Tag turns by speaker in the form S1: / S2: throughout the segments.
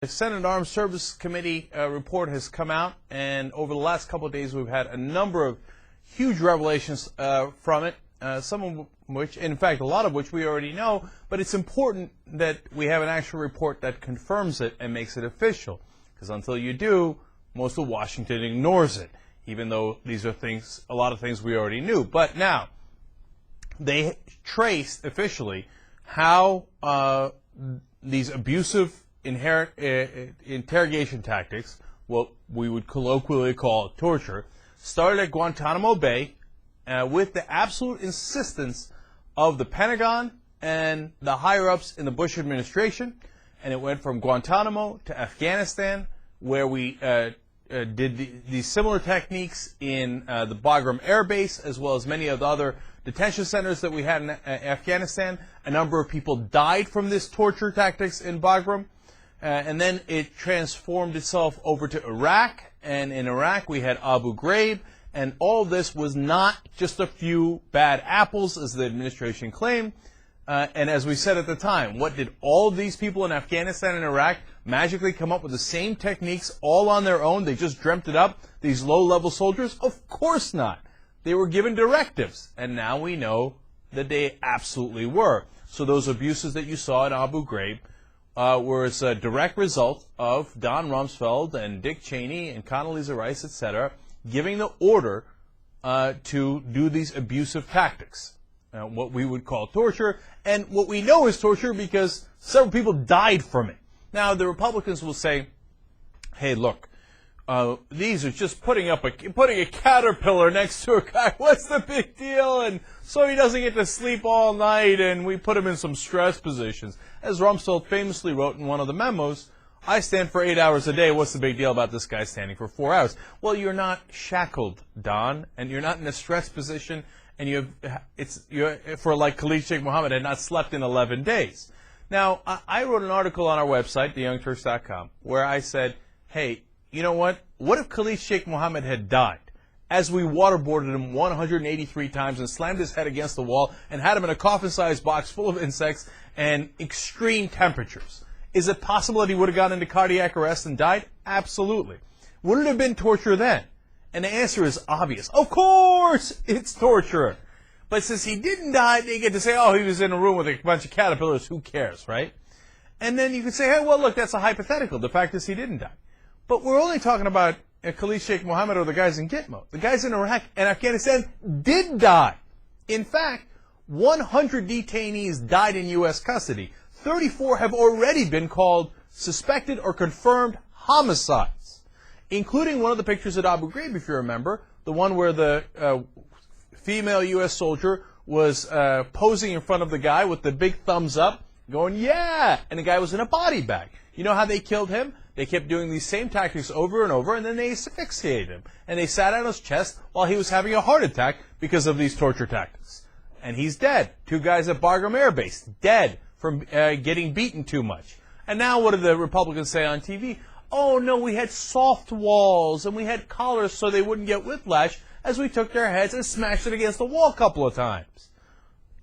S1: The Senate Armed Services Committee report has come out, and over the last couple of days we've had a number of huge revelations from it, some of which, in fact, a lot of which we already know, but it's important that we have an actual report that confirms it and makes it official, because until you do, most of Washington ignores it, even though these are things, a lot of things we already knew. But now, they traced officially how these abusive interrogation tactics, what we would colloquially call torture, started at Guantanamo Bay with the absolute insistence of the Pentagon and the higher-ups in the Bush administration. And it went from Guantanamo to Afghanistan, where we did these similar techniques in the Bagram Air Base, as well as many of the other detention centers that we had in Afghanistan. A number of people died from this torture tactics in Bagram. And then it transformed itself over to Iraq, and in Iraq we had Abu Ghraib, and all this was not just a few bad apples, as the administration claimed. And as we said at the time, what did all of these people in Afghanistan and Iraq magically come up with the same techniques all on their own? They just dreamt it up, these low-level soldiers? Of course not. They were given directives, and now we know that they absolutely were. So those abuses that you saw in Abu Ghraib were as a direct result of Don Rumsfeld and Dick Cheney and Condoleezza Rice, etc., giving the order to do these abusive tactics, what we would call torture, and what we know is torture because several people died from it. Now, the Republicans will say, hey, look, these are just putting a caterpillar next to a guy. What's the big deal? And so he doesn't get to sleep all night, and we put him in some stress positions. As Rumsfeld famously wrote in one of the memos, I stand for 8 hours a day. What's the big deal about this guy standing for 4 hours? Well, you're not shackled, Don, and you're not in a stress position, and you're for like Khalid Sheikh Mohammed had not slept in 11 days. Now, I wrote an article on our website, theyoungturks.com, where I said, hey, you know what? What if Khalid Sheikh Mohammed had died as we waterboarded him 183 times and slammed his head against the wall and had him in a coffin-sized box full of insects and extreme temperatures? Is it possible that he would have gone into cardiac arrest and died? Absolutely. Would it have been torture then? And the answer is obvious. Of course it's torture. But since he didn't die, they get to say, oh, he was in a room with a bunch of caterpillars. Who cares, right? And then you could say, hey, well, look, that's a hypothetical. The fact is he didn't die. But we're only talking about Khalid Sheikh Mohammed or the guys in Gitmo. The guys in Iraq and Afghanistan did die. In fact, 100 detainees died in U.S. custody. 34 have already been called suspected or confirmed homicides, including one of the pictures at Abu Ghraib, if you remember, the one where the female U.S. soldier was posing in front of the guy with the big thumbs up, going, yeah, and the guy was in a body bag. You know how they killed him? They kept doing these same tactics over and over, and then they asphyxiated him. And they sat on his chest while he was having a heart attack because of these torture tactics. And he's dead. 2 guys at Bagram Air Base, dead from getting beaten too much. And now what do the Republicans say on TV? Oh, no, we had soft walls, and we had collars so they wouldn't get whiplash as we took their heads and smashed it against the wall a couple of times.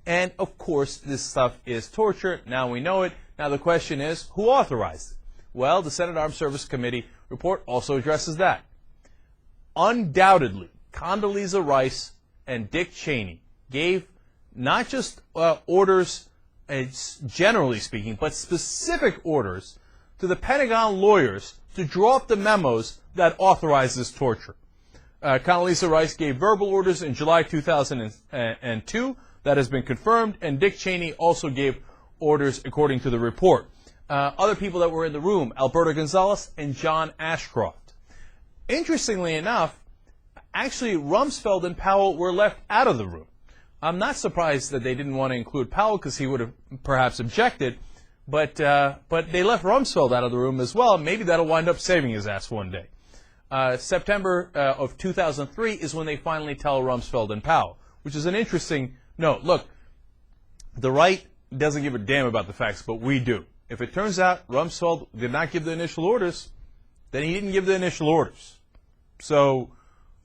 S1: And, of course, this stuff is torture. Now we know it. Now the question is, who authorized it? Well, the Senate Armed Services Committee report also addresses that. Undoubtedly, Condoleezza Rice and Dick Cheney gave not just orders, generally speaking, but specific orders to the Pentagon lawyers to draw up the memos that authorize this torture. Condoleezza Rice gave verbal orders in July 2002. That has been confirmed, and Dick Cheney also gave orders according to the report. Other people that were in the room, Alberto Gonzales and John Ashcroft. Interestingly enough, actually Rumsfeld and Powell were left out of the room. I'm not surprised that they didn't want to include Powell because he would have perhaps objected, but they left Rumsfeld out of the room as well. Maybe that'll wind up saving his ass one day. September of 2003 is when they finally tell Rumsfeld and Powell, which is an interesting note. Look, the right doesn't give a damn about the facts, but we do. If it turns out Rumsfeld did not give the initial orders, then he didn't give the initial orders. So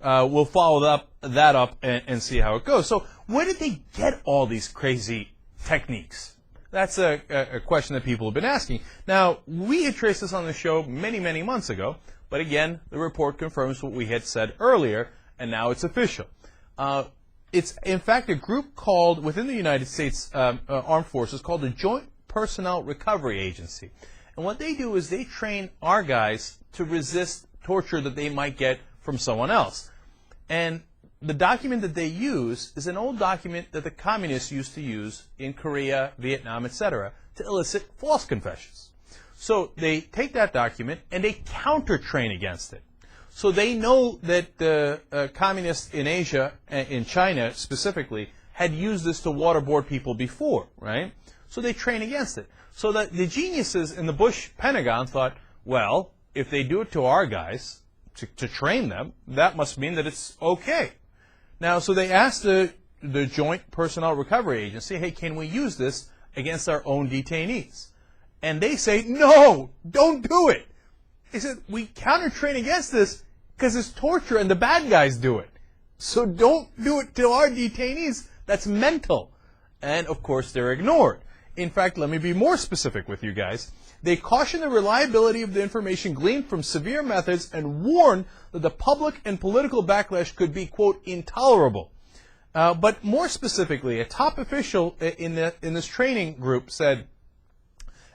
S1: we'll follow that up and see how it goes. So where did they get all these crazy techniques? That's a question that people have been asking. Now, we had traced this on the show many, many months ago, but again, the report confirms what we had said earlier, and now it's official. It's, in fact, a group called, within the United States Armed Forces, called the Joint Personnel Recovery Agency. And what they do is they train our guys to resist torture that they might get from someone else. And the document that they use is an old document that the communists used to use in Korea, Vietnam, etc., to elicit false confessions. So they take that document and they counter-train against it. So they know that the communists in Asia, in China specifically, had used this to waterboard people before, right? So they train against it. So that the geniuses in the Bush Pentagon thought, well, if they do it to our guys, to train them, that must mean that it's okay. Now, so they asked the Joint Personnel Recovery Agency, hey, can we use this against our own detainees? And they say, no, don't do it. They said, we counter-train against this because it's torture and the bad guys do it. So don't do it to our detainees. That's mental. And, of course, they're ignored. In fact, let me be more specific with you guys. They caution the reliability of the information gleaned from severe methods and warn that the public and political backlash could be, quote, intolerable. But more specifically, a top official in this training group said,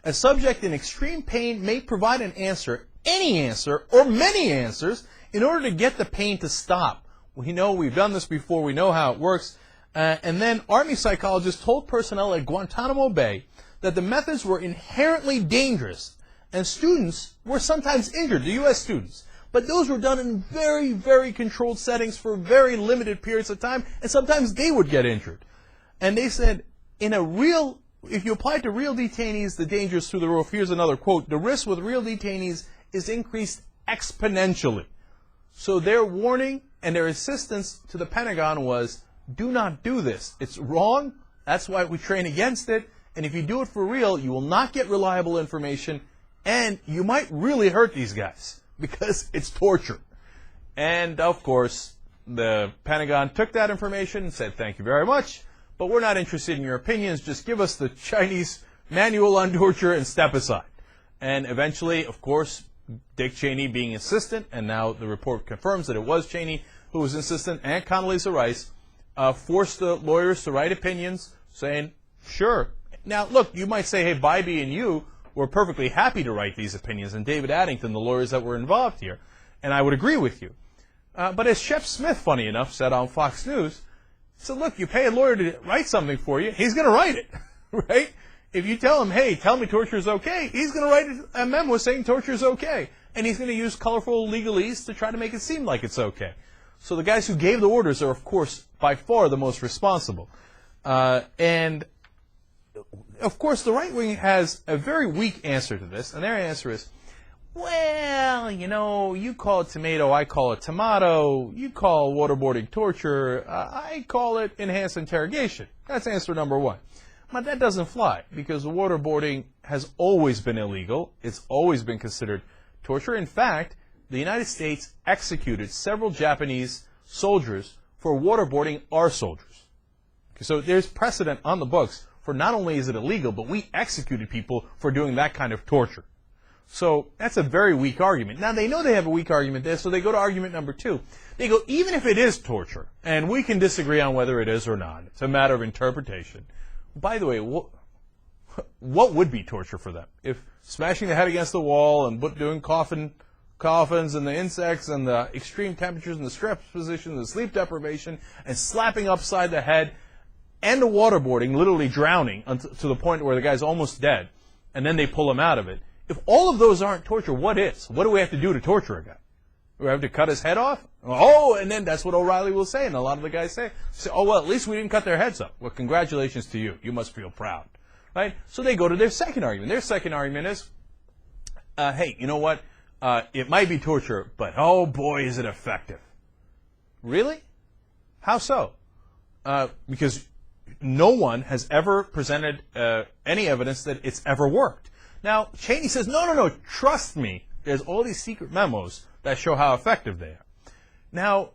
S1: a subject in extreme pain may provide an answer, any answer, or many answers, in order to get the pain to stop. We know we've done this before. We know how it works. And then Army psychologists told personnel at Guantanamo Bay that the methods were inherently dangerous, and students were sometimes injured, the U.S. students. But those were done in very, very controlled settings for very limited periods of time, and sometimes they would get injured. And they said, if you apply it to real detainees, the danger is through the roof. Here's another quote, the risk with real detainees is increased exponentially. So their warning and their insistence to the Pentagon was, do not do this. It's wrong. That's why we train against it. And if you do it for real, you will not get reliable information, and you might really hurt these guys because it's torture. And, of course, the Pentagon took that information and said, thank you very much, but we're not interested in your opinions. Just give us the Chinese manual on torture and step aside. And eventually, of course, Dick Cheney being insistent, and now the report confirms that it was Cheney who was insistent, and Condoleezza Rice, forced the lawyers to write opinions saying, sure. Now, look, you might say, hey, Bybee and you were perfectly happy to write these opinions, and David Addington, the lawyers that were involved here, and I would agree with you. But as Shep Smith, funny enough, said on Fox News, he said, look, you pay a lawyer to write something for you, he's going to write it, right? If you tell him, hey, tell me torture is okay, he's going to write a memo saying torture is okay, and he's going to use colorful legalese to try to make it seem like it's okay. So the guys who gave the orders are, of course, by far the most responsible. And of course, the right wing has a very weak answer to this, and their answer is, well, you know, you call it tomato, I call it tomato, you call waterboarding torture, I call it enhanced interrogation. That's answer number one. But that doesn't fly, because waterboarding has always been illegal. It's always been considered torture. In fact, the United States executed several Japanese soldiers for waterboarding our soldiers. Okay, so there's precedent on the books for not only is it illegal, but we executed people for doing that kind of torture. So that's a very weak argument. Now, they know they have a weak argument there, so they go to argument number two. They go, even if it is torture, and we can disagree on whether it is or not, it's a matter of interpretation. By the way, what would be torture for them? If smashing the head against the wall and doing coffins and the insects and the extreme temperatures and the stress position and the sleep deprivation and slapping upside the head and the waterboarding, literally drowning to the point where the guy's almost dead, and then they pull him out of it. If all of those aren't torture, what is? What do we have to do to torture a guy? Do we have to cut his head off? Oh, and then that's what O'Reilly will say, and a lot of the guys say, oh, well, at least we didn't cut their heads off. Well, congratulations to you. You must feel proud. Right? So they go to their second argument. Their second argument is, hey, you know what? It might be torture, but oh boy, is it effective. Really? How so? Because no one has ever presented any evidence that it's ever worked. Now, Cheney says, no, trust me. There's all these secret memos that show how effective they are. Now,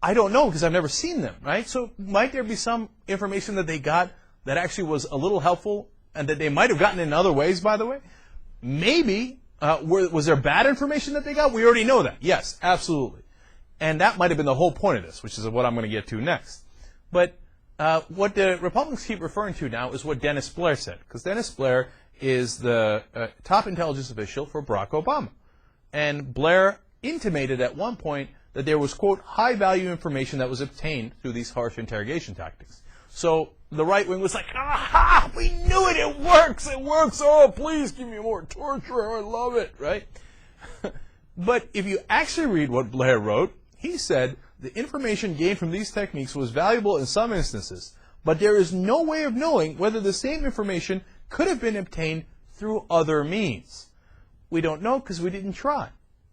S1: I don't know because I've never seen them, right? So might there be some information that they got that actually was a little helpful and that they might have gotten in other ways, by the way. Maybe, was there bad information that they got? We already know that. Yes, absolutely. And that might have been the whole point of this, which is what I'm going to get to next. But what the Republicans keep referring to now is what Dennis Blair said, because Dennis Blair is the top intelligence official for Barack Obama. And Blair intimated at one point that there was, quote, high-value information that was obtained through these harsh interrogation tactics. So the right wing was like, aha, we knew it, it works, oh, please give me more torture, I love it, right? But if you actually read what Blair wrote, he said the information gained from these techniques was valuable in some instances, but there is no way of knowing whether the same information could have been obtained through other means. We don't know because we didn't try.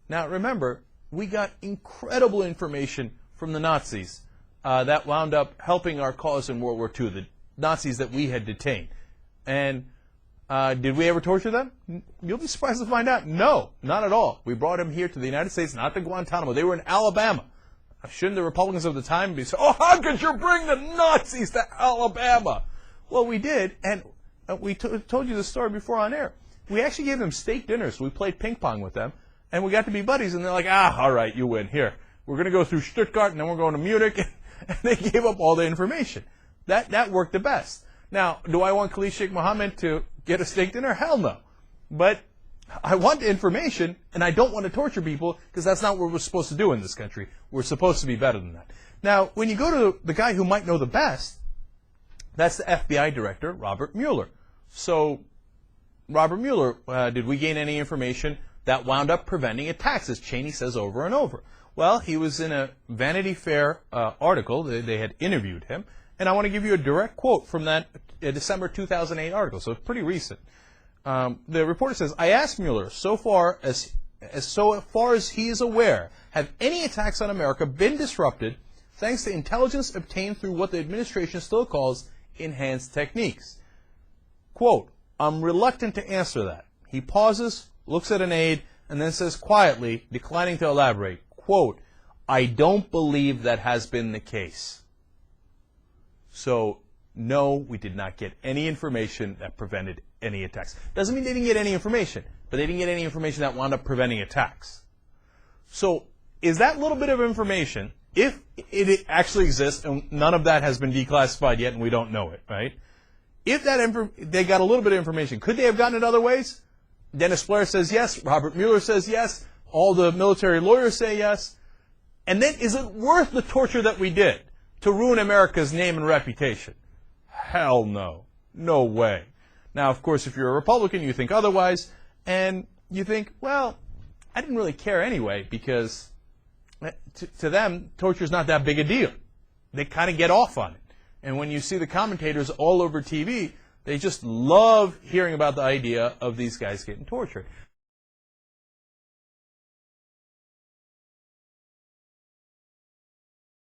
S1: Now remember, we got incredible information from the Nazis that wound up helping our cause in World War II, the Nazis that we had detained. And did we ever torture them? You'll be surprised to find out. No, not at all. We brought them here to the United States, not to Guantanamo. They were in Alabama. Shouldn't the Republicans of the time be saying, oh, how could you bring the Nazis to Alabama? Well, we did, and we told you the story before on air. We actually gave them steak dinners. We played ping pong with them, and we got to be buddies, and they're like, all right, you win. Here, we're going to go through Stuttgart, and then we're going to Munich, and they gave up all the information. That worked the best. Now, do I want Khalid Sheikh Mohammed to get a steak dinner? Hell no. But I want the information, and I don't want to torture people, because that's not what we're supposed to do in this country. We're supposed to be better than that. Now, when you go to the guy who might know the best, that's the FBI director, Robert Mueller. So, Robert Mueller, did we gain any information that wound up preventing attacks, as Cheney says over and over? Well, he was in a Vanity Fair article. They had interviewed him. And I want to give you a direct quote from that December 2008 article, so it's pretty recent. The reporter says, I asked Mueller, so far as he is aware, have any attacks on America been disrupted thanks to intelligence obtained through what the administration still calls enhanced techniques? Quote, I'm reluctant to answer that. He pauses, looks at an aide, and then says quietly, declining to elaborate, quote, I don't believe that has been the case. So, no, we did not get any information that prevented any attacks. Doesn't mean they didn't get any information, but they didn't get any information that wound up preventing attacks. So, is that little bit of information, if it actually exists, and none of that has been declassified yet and we don't know it, right? If they got a little bit of information, could they have gotten it other ways? Dennis Blair says yes, Robert Mueller says yes, all the military lawyers say yes. And then is it worth the torture that we did to ruin America's name and reputation? Hell no. No way. Now, of course, if you're a Republican, you think otherwise, and you think, well, I didn't really care anyway, because to them, torture's not that big a deal. They kind of get off on it. And when you see the commentators all over TV, they just love hearing about the idea of these guys getting tortured.